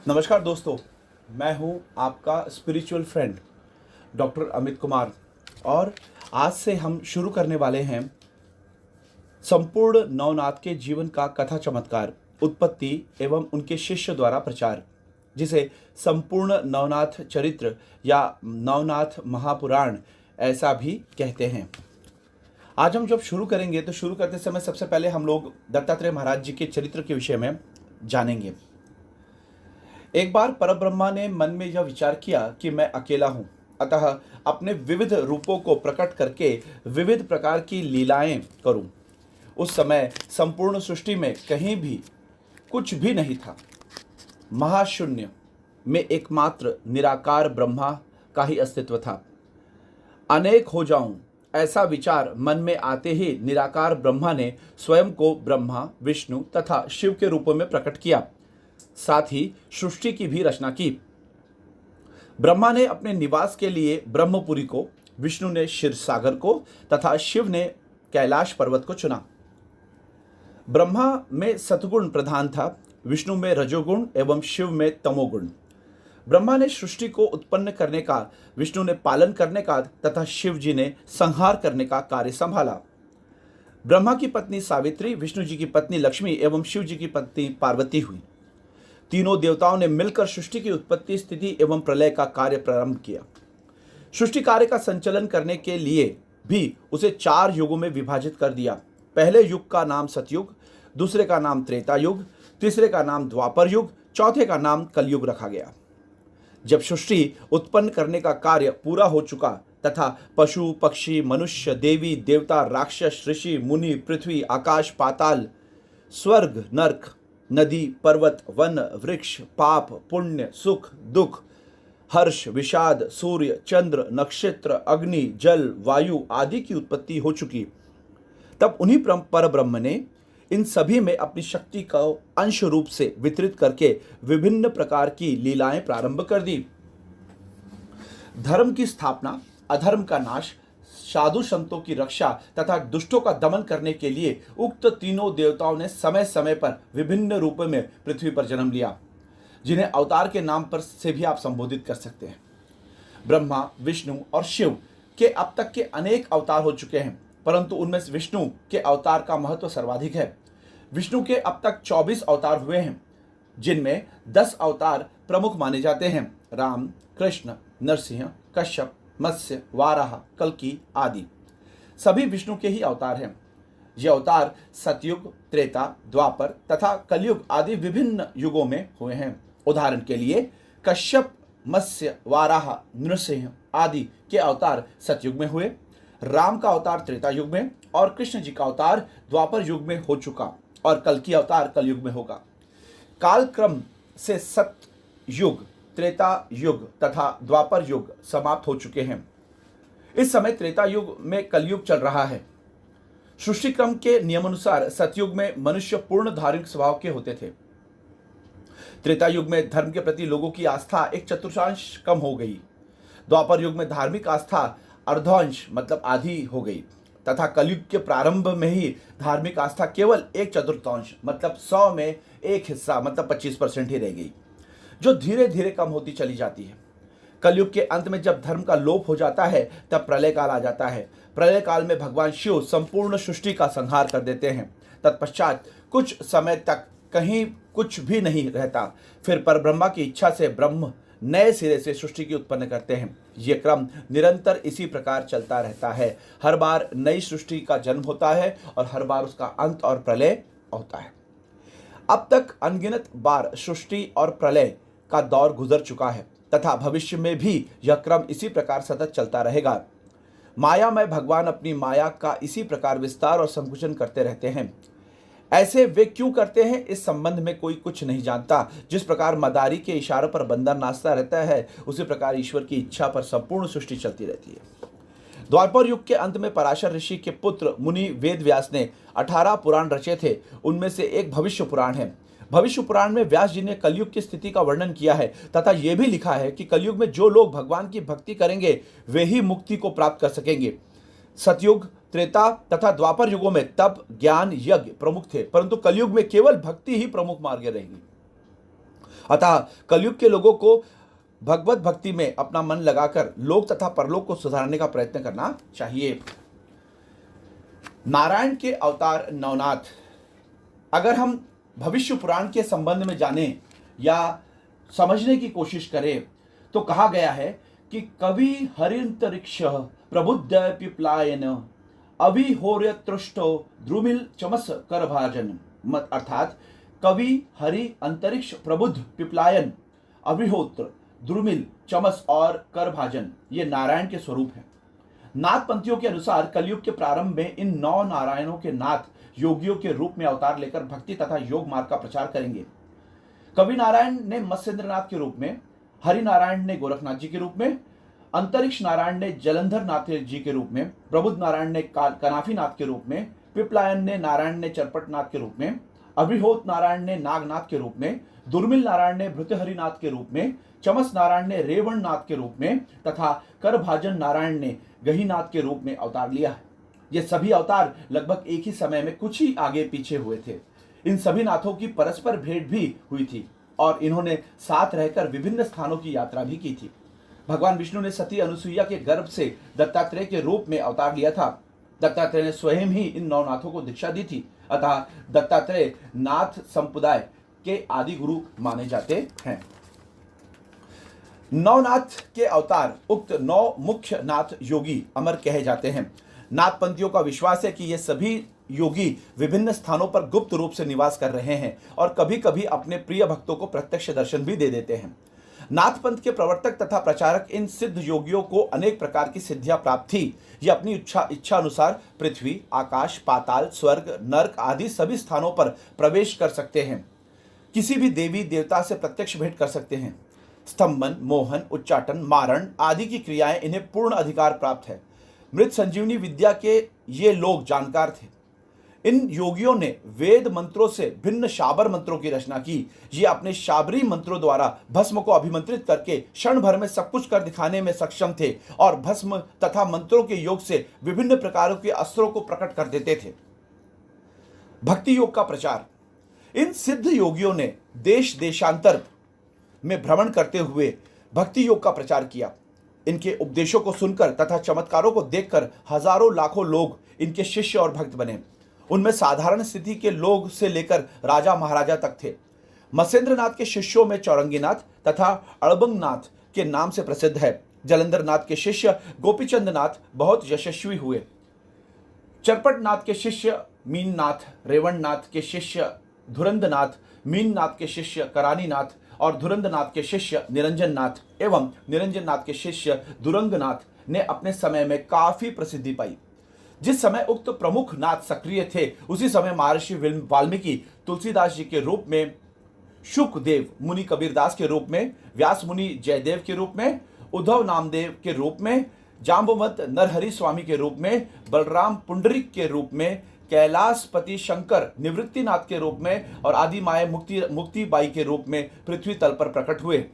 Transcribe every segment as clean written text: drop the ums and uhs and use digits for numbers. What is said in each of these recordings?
नमस्कार दोस्तों, मैं हूं आपका spiritual friend doctor Amit Kumar. और आज से हम शुरू करने वाले हैं संपूर्ण नवनाथ के जीवन का कथा चमत्कार, उत्पत्ति एवं उनके शिष्य द्वारा प्रचार, जिसे संपूर्ण नवनाथ चरित्र या नवनाथ महापुराण ऐसा भी कहते हैं। आज हम जब शुरू करेंगे तो शुरू करते समय सबसे पहले हम लोग दत्तात्रेय महाराज जी के चरित्र के विषय में जानेंगे। एक बार परब्रह्मा ने मन में यह विचार किया कि मैं अकेला हूं, अतः अपने विविध रूपों को प्रकट करके विविध प्रकार की लीलाएं करूं। उस समय संपूर्ण सृष्टि में कहीं भी कुछ भी नहीं था। महाशून्य में एकमात्र निराकार ब्रह्मा का ही अस्तित्व था। अनेक हो जाऊं ऐसा विचार मन में आते ही निराकार ब्रह्मा ने स्वयं को ब्रह्मा, विष्णु तथा शिव के रूपों में प्रकट किया। साथ ही सृष्टि की भी रचना की। ब्रह्मा ने अपने निवास के लिए ब्रह्मपुरी को, विष्णु ने क्षीरसागर को तथा शिव ने कैलाश पर्वत को चुना। ब्रह्मा में सतगुण प्रधान था, विष्णु में रजोगुण एवं शिव में तमोगुण। ब्रह्मा ने सृष्टि को उत्पन्न करने का, विष्णु ने पालन करने का तथा शिव जी ने संहार करने का कार्य संभाला। ब्रह्मा की पत्नी सावित्री, विष्णु जी की पत्नी लक्ष्मी एवं शिव जी की पत्नी पार्वती हुई। तीनों देवताओं ने मिलकर सृष्टि की उत्पत्ति, स्थिति एवं प्रलय का कार्य प्रारंभ किया। सृष्टि कार्य का संचालन करने के लिए भी उसे 4 युगों में विभाजित कर दिया। पहले युग का नाम सतयुग, दूसरे का नाम त्रेता युग, तीसरे का नाम द्वापर युग, चौथे का नाम कलयुग रखा गया। जब सृष्टि उत्पन्न करने का कार्य पूरा हो चुका तथा पशु, पक्षी, मनुष्य, देवी, देवता, राक्षस, ऋषि, मुनि, पृथ्वी, आकाश, पाताल, स्वर्ग, नर्क, नदी, पर्वत, वन, वृक्ष, पाप, पुण्य, सुख, दुख, हर्ष, विषाद, सूर्य, चंद्र, नक्षत्र, अग्नि, जल, वायु आदि की उत्पत्ति हो चुकी, तब उन्हीं परब्रह्म ने इन सभी में अपनी शक्ति का अंश रूप से वितरित करके विभिन्न प्रकार की लीलाएं प्रारंभ कर दी। धर्म की स्थापना, अधर्म का नाश, साधु संतों की रक्षा तथा दुष्टों का दमन करने के लिए उक्त तीनों देवताओं ने समय समय पर विभिन्न रूपों में पृथ्वी पर जन्म लिया, जिन्हें अवतार के नाम पर से भी आप संबोधित कर सकते हैं। ब्रह्मा, विष्णु और शिव के अब तक के अनेक अवतार हो चुके हैं, परंतु उनमें से विष्णु के अवतार का महत्व सर्वाधिक है। विष्णु के अब तक 24 अवतार हुए हैं, जिनमें 10 अवतार प्रमुख माने जाते हैं: राम, कृष्ण, नरसिंह, कश्यप, मत्स्य, वाराह, कल्कि आदि सभी विष्णु के ही अवतार हैं। ये अवतार सतयुग, त्रेता, द्वापर तथा कलयुग आदि विभिन्न युगों में हुए हैं। उदाहरण के लिए कश्यप, मत्स्य, वाराह, नृसिंह आदि के अवतार सतयुग में हुए, राम का अवतार त्रेता युग में और कृष्ण जी का अवतार द्वापर युग में हो चुका और कल्कि अवतार कलयुग में होगा। कालक्रम से सतयुग, त्रेता युग तथा द्वापर युग समाप्त हो चुके हैं। इस समय त्रेता युग में कलयुग चल रहा है। सृष्टि क्रम के नियमानुसार सतयुग में मनुष्य पूर्ण धार्मिक स्वभाव के होते थे। त्रेता युग में धर्म के प्रति लोगों की आस्था एक चतुर्थांश कम हो गई। द्वापर युग में धार्मिक आस्था अर्धांश मतलब आधी हो गई तथा कलयुग के प्रारंभ में ही धार्मिक आस्था केवल एक चतुर्थांश मतलब 100 में एक हिस्सा मतलब 25% ही रह गई, जो धीरे धीरे कम होती चली जाती है। कलयुग के अंत में जब धर्म का लोप हो जाता है तब प्रलय काल आ जाता है। प्रलय काल में भगवान शिव संपूर्ण सृष्टि का संहार कर देते हैं। तत्पश्चात कुछ समय तक कहीं कुछ भी नहीं रहता। फिर परब्रह्मा की इच्छा से ब्रह्म नए सिरे से सृष्टि की उत्पन्न करते हैं। ये क्रम निरंतर इसी प्रकार चलता रहता है। हर बार नई सृष्टि का जन्म होता है और हर बार उसका अंत और प्रलय होता है। अब तक अनगिनत बार सृष्टि और प्रलय का दौर गुजर चुका है तथा भविष्य में भी यह क्रम इसी प्रकार सतत चलता रहेगा। माया में भगवान अपनी माया का इसी प्रकार विस्तार और संकुचन करते रहते हैं। ऐसे वे क्यों करते हैं, इस संबंध में कोई कुछ नहीं जानता। जिस प्रकार मदारी के इशारों पर बंदर नाचता रहता है, उसी प्रकार ईश्वर की इच्छा पर संपूर्ण सृष्टि चलती रहती है। द्वापर युग के अंत में पराशर ऋषि के पुत्र मुनि वेद व्यास ने 18 पुराण रचे थे। उनमें से एक भविष्य पुराण है। भविष्य पुराण में व्यास जी ने कलयुग की स्थिति का वर्णन किया है तथा यह भी लिखा है कि कलयुग में जो लोग भगवान की भक्ति करेंगे वे ही मुक्ति को प्राप्त कर सकेंगे। सतयुग, त्रेता तथा द्वापर युगों में तप, ज्ञान, यज्ञ प्रमुख थे, परंतु कलयुग में केवल भक्ति ही प्रमुख मार्ग रहेगी। अतः कलयुग के लोगों को भगवत भक्ति में अपना मन लगाकर लोक तथा परलोक को सुधारने का प्रयत्न करना चाहिए। नारायण के अवतार नवनाथ। अगर हम भविष्य पुराण के संबंध में जानें या समझने की कोशिश करें तो कहा गया है कि कवि हरिंतरिक्ष प्रबुद्ध पिप्लायन अविहोर्यतृष्टो द्रुमिल चमस करभाजन। मत अर्थात कवि हरि अंतरिक्ष प्रबुद्ध पिप्लायन अभिहोत्र द्रुमिल चमस और करभाजन ये नारायण के स्वरूप हैं। नाथ पंथियों के अनुसार कलयुग के प्रारंभ में इन 9 नारायणों के नाथ योगियों के रूप में अवतार लेकर भक्ति तथा योग मार्ग का प्रचार करेंगे। कवि नारायण ने मत्स्येंद्रनाथ के रूप में, हरि नारायण ने गोरखनाथ जी के रूप में, अंतरिक्ष नारायण ने जलंधर नाथ जी के रूप में, प्रबुद्ध नारायण ने कनाफीनाथ के रूप में, पिपलायन ने नारायण ने चरपटनाथ के रूप में, अभिहोत नारायण ने नागनाथ के रूप में, दुर्मिल नारायण ने भृतहरिनाथ के रूप में, चमस नारायण ने रेवणनाथ के रूप में तथा करभाजन नारायण ने गहीनाथ के रूप में अवतार लिया है। ये सभी अवतार लगभग एक ही समय में कुछ ही आगे पीछे हुए थे। इन सभी नाथों की परस्पर भेंट भी हुई थी और इन्होंने साथ रहकर विभिन्न स्थानों की यात्रा भी की थी। भगवान विष्णु ने सती अनुसुईया के गर्भ से दत्तात्रेय के रूप में अवतार लिया था। दत्तात्रेय ने स्वयं ही इन 9 नाथों को दीक्षा दी थी। अतः दत्तात्रेय नाथ संप्रदाय के आदि गुरु माने जाते हैं। नवनाथ के अवतार उक्त 9 मुख्य नाथ योगी अमर कहे जाते हैं। नाथपंथियों का विश्वास है कि ये सभी योगी विभिन्न स्थानों पर गुप्त रूप से निवास कर रहे हैं और कभी कभी अपने प्रिय भक्तों को प्रत्यक्ष दर्शन भी दे देते हैं। नाथपंथ के प्रवर्तक तथा प्रचारक इन सिद्ध योगियों को अनेक प्रकार की सिद्धियां प्राप्त थी। ये अपनी इच्छा अनुसार पृथ्वी, आकाश, पाताल, स्वर्ग, नर्क आदि सभी स्थानों पर प्रवेश कर सकते हैं। किसी भी देवी देवता से प्रत्यक्ष भेंट कर सकते हैं। स्तंभन, मोहन, उच्चाटन, मारण आदि की क्रियाएं इन्हें पूर्ण अधिकार प्राप्त है। मृत संजीवनी विद्या के ये लोग जानकार थे। इन योगियों ने वेद मंत्रों से भिन्न शाबर मंत्रों की रचना की। ये अपने शाबरी मंत्रों द्वारा भस्म को अभिमंत्रित करके क्षण भर में सब कुछ कर दिखाने में सक्षम थे और भस्म तथा मंत्रों के योग से विभिन्न प्रकारों के अस्त्रों को प्रकट कर देते थे। भक्ति योग का प्रचार। इन सिद्ध योगियों ने देश देशांतर में भ्रमण करते हुए भक्ति योग का प्रचार किया। इनके उपदेशों को सुनकर तथा चमत्कारों को देखकर हजारों लाखों लोग इनके शिष्य और भक्त बने। उनमें साधारण स्थिति के लोग से लेकर राजा महाराजा तक थे। मत्स्येंद्रनाथ के शिष्यों में चौरंगीनाथ तथा अड़बंगनाथ के नाम से प्रसिद्ध है। जलंधरनाथ के शिष्य गोपीचंद नाथ बहुत यशस्वी हुए। चरपटनाथ के शिष्य मीननाथ, रेवणनाथ के शिष्य धुरंधनाथ, मीननाथ के शिष्य करानीनाथ और धुरंधनाथ के शिष्य निरंजननाथ एवं निरंजननाथ के शिष्य दुरंगनाथ ने अपने समय में काफी प्रसिद्धि पाई। जिस समय उक्त प्रमुख नाथ सक्रिय थे उसी समय महर्षि वाल्मीकि तुलसीदास जी के रूप में, शुकदेव मुनि कबीरदास के रूप में, व्यास मुनि जयदेव के रूप में, उद्धव नामदेव के रूप में, जाम्बवंत नरहरि स्वामी के रूप में, बलराम पुंडरीक के रूप में, कैलाशपति शंकर निवृत्तिनाथ के रूप में और आदि माए मुक्तिबाई के रूप में पृथ्वी तल पर प्रकट हुए।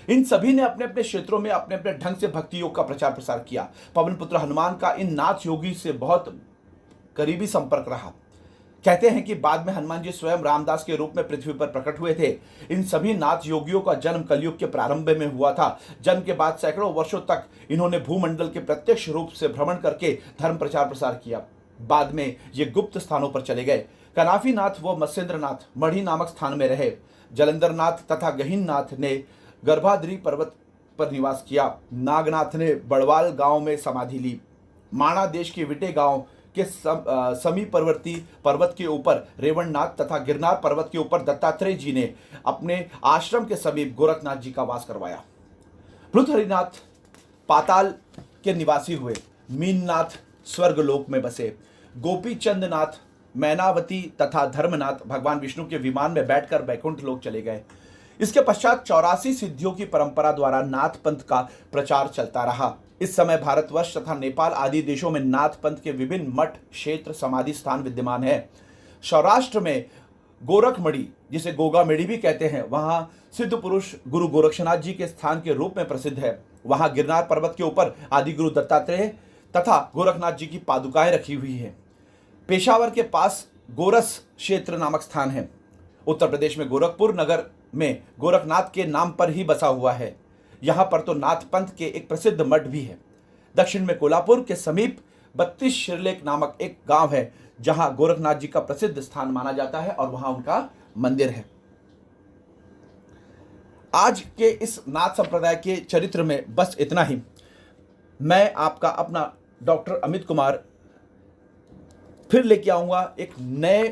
इन सभी ने अपने अपने क्षेत्रों में अपने अपने ढंग से भक्ति योग का प्रचार प्रसार किया। पवन पुत्र हनुमान का इन नाथ योगी से बहुत करीबी संपर्क रहा। कहते हैं कि बाद में हनुमान जी स्वयं रामदास के रूप में पृथ्वी पर प्रकट हुए थे। इन सभी नाथ योगियों का जन्म कलयुग के प्रारंभ में हुआ था। जन्म के बाद सैकड़ों वर्षों तक इन्होंने भूमंडल के प्रत्यक्ष रूप से भ्रमण करके धर्म प्रचार प्रसार किया। बाद में ये गुप्त स्थानों पर चले गए। कनाफीनाथ व मत्स्येंद्रनाथ मढ़ी नामक स्थान में रहे। जलंधरनाथ तथा गहीननाथ ने गर्भाद्रि पर्वत पर निवास किया। नागनाथ ने बड़वाल गांव में समाधि ली। माणा देश के विटे गांव के समीपवर्ती पर्वत के ऊपर रेवणनाथ तथा गिरनार पर्वत के ऊपर दत्तात्रेय जी ने अपने आश्रम के समीप गोरखनाथ जी का वास करवाया। भृतहरिनाथ पाताल के निवासी हुए। मीननाथ स्वर्गलोक में बसे। गोपीचंद नाथ, मैनावती तथा धर्मनाथ भगवान विष्णु के विमान में बैठकर बैकुंठ लोक चले गए। इसके पश्चात 84 सिद्धियों की परंपरा द्वारा नाथ पंथ का प्रचार चलता रहा। इस समय भारतवर्ष तथा नेपाल आदि देशों में नाथ पंथ के विभिन्न मठ, क्षेत्र, समाधि स्थान विद्यमान है। सौराष्ट्र में गोरखमढ़ी, जिसे गोगामेड़ी भी कहते हैं, वहां सिद्ध पुरुष गुरु गोरक्षनाथ जी के स्थान के रूप में प्रसिद्ध है। वहां गिरनार पर्वत के ऊपर आदि गुरु दत्तात्रेय तथा गोरखनाथ जी की पादुकाएं रखी हुई है। पेशावर के पास गोरस क्षेत्र नामक स्थान है। उत्तर प्रदेश में गोरखपुर नगर में गोरखनाथ के नाम पर ही बसा हुआ है। यहाँ पर तो नाथ पंथ के एक प्रसिद्ध मठ भी है। दक्षिण में कोल्हापुर के समीप 32 शिरलेख नामक एक गांव है, जहां गोरखनाथ जी का प्रसिद्ध स्थान माना जाता है और वहां उनका मंदिर है। आज के इस नाथ संप्रदाय के चरित्र में बस इतना ही। मैं आपका अपना डॉक्टर अमित कुमार फिर लेके आऊंगा एक नए